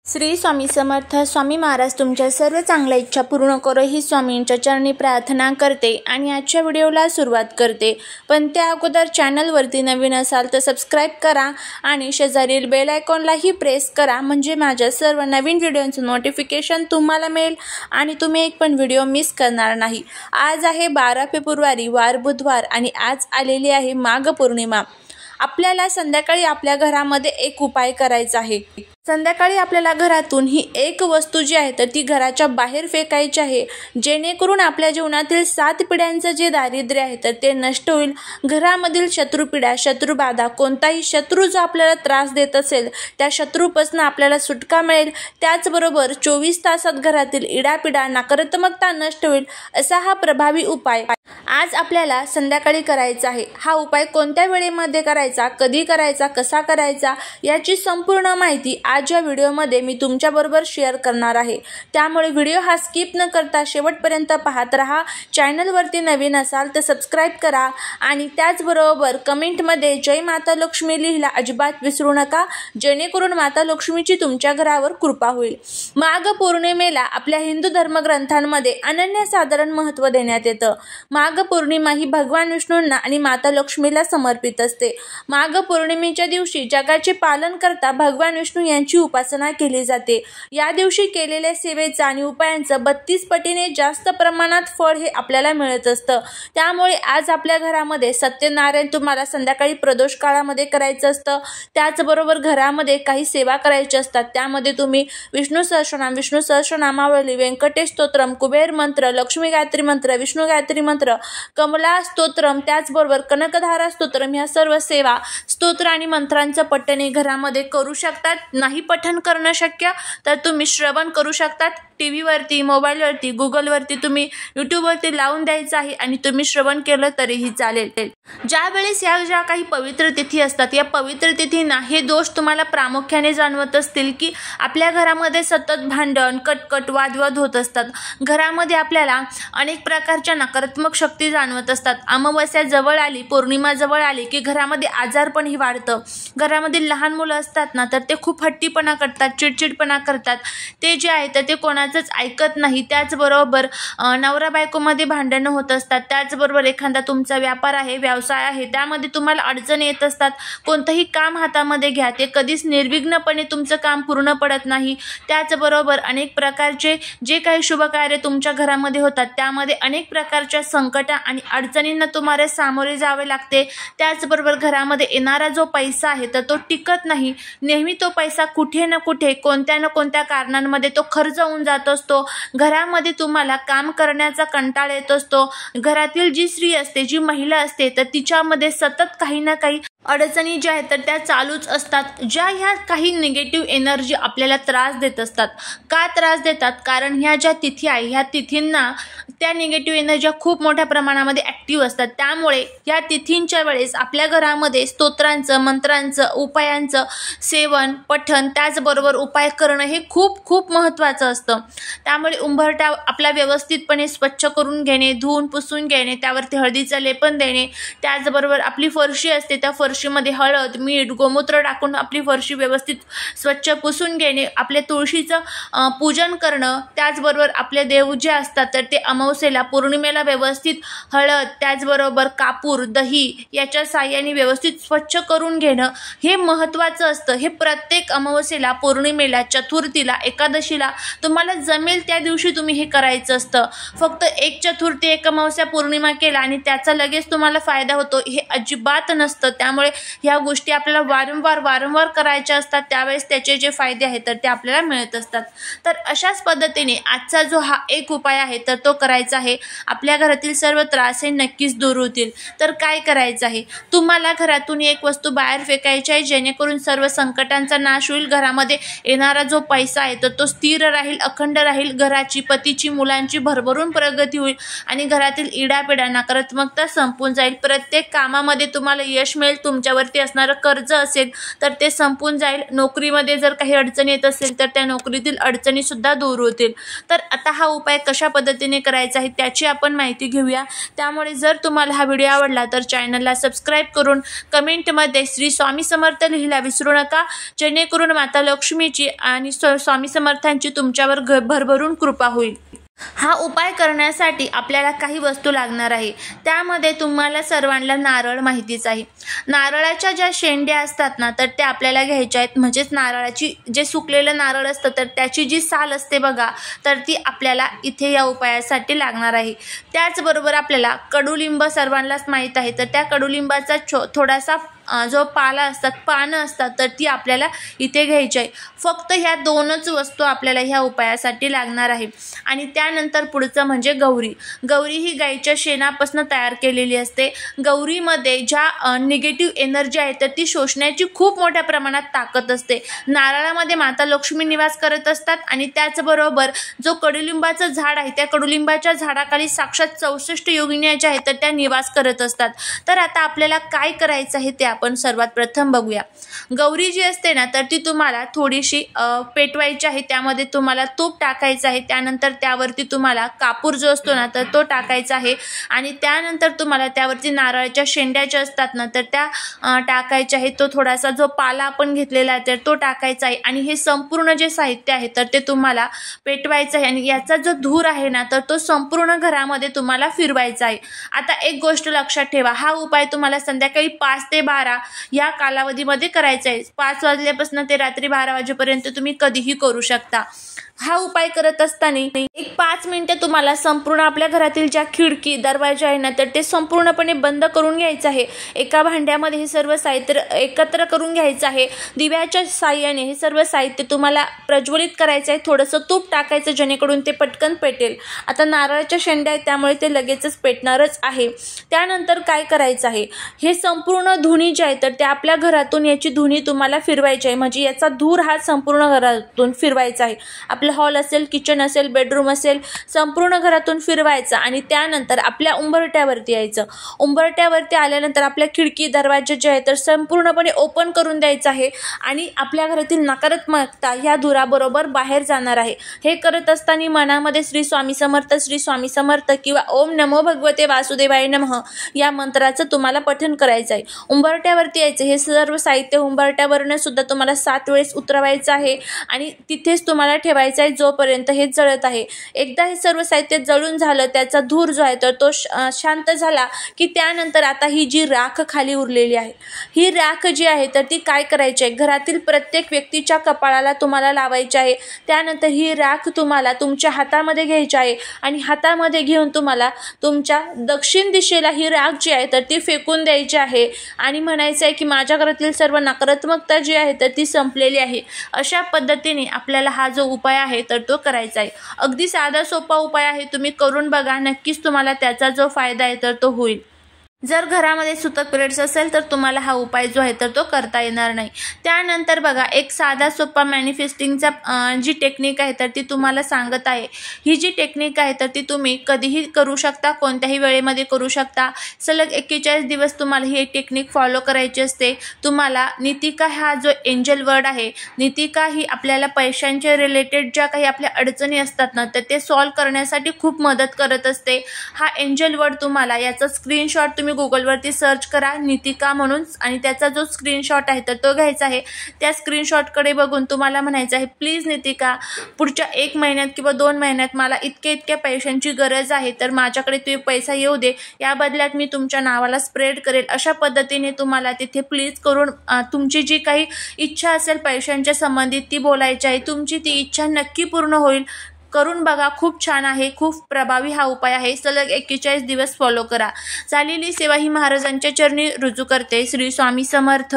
श्री स्वामी समर्थ. स्वामी महाराज तुमच्या सर्व चांगल्या इच्छा पूर्ण करो ही स्वामींच्या चरणी प्रार्थना करते आणि आजच्या व्हिडिओला सुरुवात करते. पण त्या अगोदर चॅनलवरती नवीन असाल तर सबस्क्राईब करा आणि शेजारील बेल आयकॉनलाही प्रेस करा, म्हणजे माझ्या सर्व नवीन व्हिडिओचं नोटिफिकेशन तुम्हाला मिळेल आणि तुम्ही एक पण व्हिडिओ मिस करणार नाही. आज आहे 12 फेब्रुवारी, वार बुधवार आणि आज आलेली आहे माघ पौर्णिमा. आपल्याला संध्याकाळी आपल्या घरामध्ये एक उपाय करायचा आहे. संध्याकाळी आपल्याला घरातून ही एक वस्तू जी आहे तर ती घराच्या बाहेर फेकायची आहे, जेणेकरून आपल्या जीवनातील 7 पिढ्यांचं जे दारिद्र्य आहे तर ते नष्ट होईल. घरामधील शत्रुपिढ्या, शत्रुबाधा, कोणताही शत्रू जो आपल्याला त्रास देत असेल त्या शत्रूपासून आपल्याला सुटका मिळेल. त्याचबरोबर 24 तासात घरातील इडापिडा, नकारात्मकता नष्ट होईल. असा हा प्रभावी उपाय आज आपल्याला संध्याकाळी करायचा आहे. हा उपाय कोणत्या वेळेमध्ये करायचा, कधी करायचा, कसा करायचा याची संपूर्ण माहिती आज या व्हिडिओमध्ये मी तुमच्याबरोबर शेअर करणार आहे. त्यामुळे व्हिडिओ हा स्किप न करता शेवटपर्यंत पाहत राहा. चॅनलवरती नवीन असाल तर सबस्क्राईब करा आणि त्याचबरोबर कमेंटमध्ये जय माता लक्ष्मी लिहायला अजिबात विसरू नका, जेणेकरून माता लक्ष्मीची तुमच्या घरावर कृपा होईल. माघ पौर्णिमेला आपल्या हिंदू धर्मग्रंथांमध्ये अनन्यसाधारण महत्त्व देण्यात येतं. माघ पौर्णिमा ही भगवान विष्णूंना आणि माता लक्ष्मीला समर्पित असते. माघ पौर्णिमेच्या दिवशी जगाचे पालन करता भगवान विष्णू यांची उपासना केली जाते. या दिवशी केलेल्या सेवेचा आणि उपायांचं 32 पटीने जास्त प्रमाणात फळ हे आपल्याला मिळत असतं. त्यामुळे आज आपल्या घरामध्ये सत्यनारायण तुम्हाला संध्याकाळी प्रदोष काळामध्ये करायचं असतं. त्याचबरोबर घरामध्ये काही सेवा करायची असतात. त्यामध्ये तुम्ही विष्णू सहस्रनाम, विष्णू सहस्रनामावली, व्यंकटेश स्तोत्रम, कुबेर मंत्र, लक्ष्मी गायत्री मंत्र, विष्णू गायत्री मंत्र, कमला स्तोत्रम, त्याचबरोबर कनकधारा स्तोत्रम ह्या सर्व सेवा, स्तोत्र आणि मंत्रांचं पठण घरामध्ये करू शकतात. नाही पठण करणं शक्य तर तुम्ही श्रवण करू शकतात. टीव्हीवरती, मोबाईलवरती, गुगलवरती, तुम्ही यूट्यूबवरती लावून द्यायचं आहे आणि तुम्ही श्रवण केलं तरीही चालेल. ज्या वेळेस या ज्या काही पवित्र तिथी असतात, या पवित्र तिथींना हे दोष तुम्हाला प्रामुख्याने जाणवत असतील की आपल्या घरामध्ये सतत भांडण, कटकट, वादविवाद होत असतात. घरामध्ये आपल्याला अनेक प्रकारच्या नकारात्मक शक्ती जाणवत असतात. अमावस्या जवळ आली, पौर्णिमा जवळ आली की घरामध्ये आजारपणही वाढतं. घरामध्ये लहान मुलं असतात ना तर ते खूप हट्टीपणा करतात, चिडचिडपणा करतात. ते जे आहे तर ते कोणाचंच ऐकत नाही. त्याचबरोबर नवरा बायकोमध्ये भांडणं होत असतात. त्याचबरोबर एखादा तुमचा व्यापार आहे, व्यवसाय आहे, त्यामध्ये तुम्हाला अडचणी येत असतात. कोणतंही काम हातामध्ये घ्या, ते कधीच निर्विघ्नपणे तुमचं काम पूर्ण पडत नाही. त्याचबरोबर अनेक प्रकारचे जे काही शुभकार्य तुमच्या घरामध्ये होतात त्यामध्ये अनेक प्रकारच्या संकट आणि अडचणींना तुम्हाला सामोरे जावे लागते. त्याचबरोबर घरामध्ये येणारा जो पैसा आहे तर तो टिकत नाही. नेहमी तो पैसा कुठे ना कुठे, कोणत्या ना कोणत्या कारणांमध्ये तो खर्च होऊन जात असतो. घरामध्ये तुम्हाला काम करण्याचा कंटाळा येत असतो. घरातील जी स्त्री असते, जी महिला असते तर तिच्यामध्ये सतत काही ना काही अडचणी ज्या आहेत तर त्या चालूच असतात. ज्या ह्या काही निगेटिव्ह एनर्जी आपल्याला त्रास देत असतात. का त्रास देतात? कारण ह्या ज्या तिथी आहे ह्या तिथींना त्या निगेटिव्ह एनर्जी खूप मोठ्या प्रमाणामध्ये ॲक्टिव्ह असतात. त्यामुळे या तिथींच्या वेळेस आपल्या घरामध्ये स्तोत्रांचं, मंत्रांचं, उपायांचं सेवन, पठण, त्याचबरोबर उपाय करणं हे खूप खूप महत्त्वाचं असतं. त्यामुळे उंबरठा आपला व्यवस्थितपणे स्वच्छ करून घेणे, धुवून पुसून घेणे, त्यावरती हळदीचं लेपन देणे. त्याचबरोबर आपली फरशी असते, त्या फरशीमध्ये हळद, मीठ, गोमूत्र टाकून आपली फरशी व्यवस्थित स्वच्छ पुसून घेणे. आपल्या तुळशीचं पूजन करणं. त्याचबरोबर आपले देव जे असतात तर ते अमावस्येला, पौर्णिमेला व्यवस्थित हळद, त्याचबरोबर कापूर, दही याच्या साहाय्याने व्यवस्थित स्वच्छ करून घेणं हे महत्त्वाचं असतं. हे प्रत्येक अमावस्येला, पौर्णिमेला, चतुर्थीला, एकादशीला तुम्हाला जमेल त्या दिवशी तुम्ही हे करायचं असतं. फक्त एक चतुर्थी, एक अमावस्या, पौर्णिमा केला आणि त्याचा लगेच तुम्हाला फायदा होतो हे अजिबात नसतं. त्यामुळे ह्या गोष्टी आपल्याला वारंवार करायच्या असतात. त्यावेळेस त्याचे जे फायदे आहेत तर ते आपल्याला मिळत असतात. तर अशाच पद्धतीने आजचा जो हा एक उपाय आहे तर तो करायचा आहे. आपल्या घरातील सर्व त्रास हे नक्कीच दूर होतील. तर काय करायचं आहे? तुम्हाला घरातून एक वस्तू बाहेर फेकायची आहे, जेणेकरून सर्व संकटांचा नाश होईल. घरामध्ये येणारा जो पैसा आहे तर तो स्थिर राहील, अखंड राहील. घराची, पतीची, मुलांची भरभरून प्रगती होईल आणि घरातील इडापिडा, नकारात्मकता संपून जाईल. प्रत्येक कामामध्ये तुम्हाला यश मिळेल. तुमच्यावरती असणारं कर्ज असेल तर ते संपून जाईल. नोकरीमध्ये जर काही अडचणी येत असेल तर त्या नोकरीतील अडचणीसुद्धा दूर होतील. तर आता हा उपाय कशा पद्धतीने करायचा आहे त्याची आपण माहिती घेऊया. त्यामुळे जर तुम्हाला हा व्हिडिओ आवडला तर चॅनलला सबस्क्राईब करून कमेंटमध्ये श्री स्वामी समर्थ लिहायला विसरू नका, जेणेकरून माता लक्ष्मीची आणि स्वामी समर्थांची तुमच्यावर भरभरून कृपा होईल. हा उपाय करण्यासाठी आपल्याला काही वस्तू लागणार आहे. त्यामध्ये तुम्हाला सर्वांना नारळ माहितीच आहे. नारळाच्या ज्या शेंड्या असतात ना तर त्या आपल्याला घ्यायच्या आहेत. म्हणजेच नारळाची जे सुकलेलं नारळ असतं तर त्याची जी साल असते बघा, तर ती आपल्याला इथे या उपायासाठी लागणार आहे. त्याचबरोबर आपल्याला कडुलिंब सर्वांनाच माहीत आहे, तर त्या कडुलिंबाचा थोडासा जो पाला असतात, पानं असतात, तर ती आपल्याला इथे घ्यायची आहे. फक्त ह्या दोनच वस्तू आपल्याला ह्या उपायासाठी लागणार आहे. आणि त्यानंतर पुढचं म्हणजे गौरी. गौरी ही गाईच्या शेणापासून तयार केलेली असते. गौरीमध्ये ज्या निगेटिव्ह एनर्जी आहे तर ती शोषण्याची खूप मोठ्या प्रमाणात ताकद असते. नारळामध्ये माता लक्ष्मी निवास करत असतात आणि त्याचबरोबर जो कडुलिंबाचं झाड आहे त्या कडुलिंबाच्या झाडाखाली साक्षात 64 योगिनी ज्या आहेत तर त्या निवास करत असतात. तर आता आपल्याला काय करायचं आहे ते आपण सर्वात प्रथम बघूया. गौरी जी असते ना तर ती तुम्हाला थोडीशी पेटवायची आहे. त्यामध्ये तुम्हाला तूप टाकायचं आहे. त्यानंतर त्यावरती तुम्हाला कापूर जो असतो ना तर तो टाकायचा आहे आणि त्यानंतर तुम्हाला त्यावरती नारळाच्या शेंड्या ज्या असतात ना तर त्या टाकायच्या आहेत. तो थोडासा जो पाला आपण घेतलेला आहे तर तो टाकायचा आहे आणि हे संपूर्ण जे साहित्य आहे तर ते तुम्हाला पेटवायचं आहे आणि याचा जो धूर आहे ना तर तो संपूर्ण घरामध्ये तुम्हाला फिरवायचा आहे. आता एक गोष्ट लक्षात ठेवा, हा उपाय तुम्हाला संध्याकाळी 5 ते 12 या कालावधीमध्ये करायचा आहे. 5 वाजल्यापासून ते रात्री 12 वाजेपर्यंत तुम्ही कधीही करू शकता. हा उपाय करत असताना एक 5 मिनिटं तुम्हाला संपूर्ण आपल्या घरातील ज्या खिडकी दरवाजा आहे ना तर ते संपूर्णपणे बंद करून घ्यायचं आहे. एका भांड्यामध्ये हे सर्व साहित्य एकत्र करून घ्यायचं आहे. दिव्याच्या साहाय्याने हे सर्व साहित्य तुम्हाला प्रज्वलित करायचं आहे. थोडंसं तूप टाकायचं जेणेकरून ते पटकन पेटेल. आता नारळाच्या शेंड्या आहेत त्यामुळे ते लगेचच पेटणारच आहे. त्यानंतर काय करायचं आहे, हे संपूर्ण धुनी जे आहे तर ते आपल्या घरातून याची धुनी तुम्हाला फिरवायची आहे. म्हणजे याचा धूर हा संपूर्ण घरातून फिरवायचा आहे. आपलं हॉल असेल, किचन असेल, बेडरूम असेल, संपूर्ण घरातून फिरवायचं आणि त्यानंतर आपल्या उंबरट्यावरती यायचं. उंबरट्यावरती आल्यानंतर आपल्या खिडकी दरवाजे जे आहेत तर संपूर्णपणे ओपन करून द्यायचं आहे आणि आपल्या घरातील नकारात्मकता ह्या धुराबरोबर बाहेर जाणार आहे. हे करत असताना मनामध्ये श्री स्वामी समर्थ, श्री स्वामी समर्थ किंवा ओम नमो भगवते वासुदेवाय नमः या मंत्राचं तुम्हाला पठण करायचं आहे. उंबरट्यावरती यायचं. हे सर्व साहित्य उंबरट्यावरनं सुद्धा तुम्हाला 7 वेळेस उतरवायचं आहे आणि तिथेच तुम्हाला ठेवायचं आहे जोपर्यंत हे जळत आहे. एकदा हे सर्व साहित्य जळून झालं, त्याचा धूर जो आहे तर तो शांत झाला की त्यानंतर आता ही जी राख खाली उरलेली आहे, ही राख जी आहे तर ती काय करायची आहे, घरातील प्रत्येक व्यक्तीच्या कपाळाला तुम्हाला लावायची आहे. त्यानंतर ही राख तुम्हाला तुमच्या हातामध्ये घ्यायची आहे आणि हातामध्ये घेऊन तुम्हाला तुमच्या दक्षिण दिशेला ही राख जी आहे तर ती फेकून द्यायची आहे आणि म्हणायचं आहे की माझ्या घरातील सर्व नकारात्मकता जी आहे तर ती संपलेली आहे. अशा पद्धतीने आपल्याला हा जो उपाय आहे तर तो करायचा आहे. अगदी साधा सोपा उपाय आहे. तुम्ही करून बघा, नक्कीच तुम्हाला त्याचा जो फायदा आहे तर तो होईल. जर घरामध्ये सुतक पिरियड्स असेल तर तुम्हाला हा उपाय जो आहे तर तो करता येणार नाही. त्यानंतर बघा, एक साधा सोपा मॅनिफेस्टिंगचा जी टेक्निक आहे तर ती तुम्हाला सांगत आहे. ही जी टेक्निक आहे तर ती तुम्ही कधीही करू शकता, कोणत्याही वेळेमध्ये करू शकता. सलग 41 दिवस तुम्हाला ही टेक्निक फॉलो करायची असते. तुम्हाला नीतिका हा जो एंजल वर्ड आहे, नीतिका ही आपल्याला पैशांच्या रिलेटेड ज्या काही आपल्या अडचणी असतात ना तर ते सॉल्व्ह करण्यासाठी खूप मदत करत असते. हा एंजल वर्ड तुम्हाला याचा स्क्रीनशॉट तुम्ही गुगलवरती सर्च करा नीतिका म्हणून आणि त्याचा जो स्क्रीनशॉट आहे तर तो घ्यायचा आहे. त्या स्क्रीनशॉटकडे बघून तुम्हाला म्हणायचं आहे, प्लीज नीतिका, पुढच्या 1 महिन्यात किंवा 2 महिन्यात मला इतक्या पैशांची गरज आहे तर माझ्याकडे तुम्ही पैसा येऊ दे, या बदल्यात मी तुमच्या नावाला स्प्रेड करेल. अशा पद्धतीने तुम्हाला तिथे प्लीज करून तुमची जी काही इच्छा असेल पैशांच्या संबंधित ती बोलायची आहे. तुमची ती इच्छा नक्की पूर्ण होईल. करून बघा, खूप छान आहे, खूप प्रभावी हा उपाय आहे. सलग 41 दिवस फॉलो करा. झालेली सेवा ही महाराजांच्या चरणी रुजू करते. श्री स्वामी समर्थ.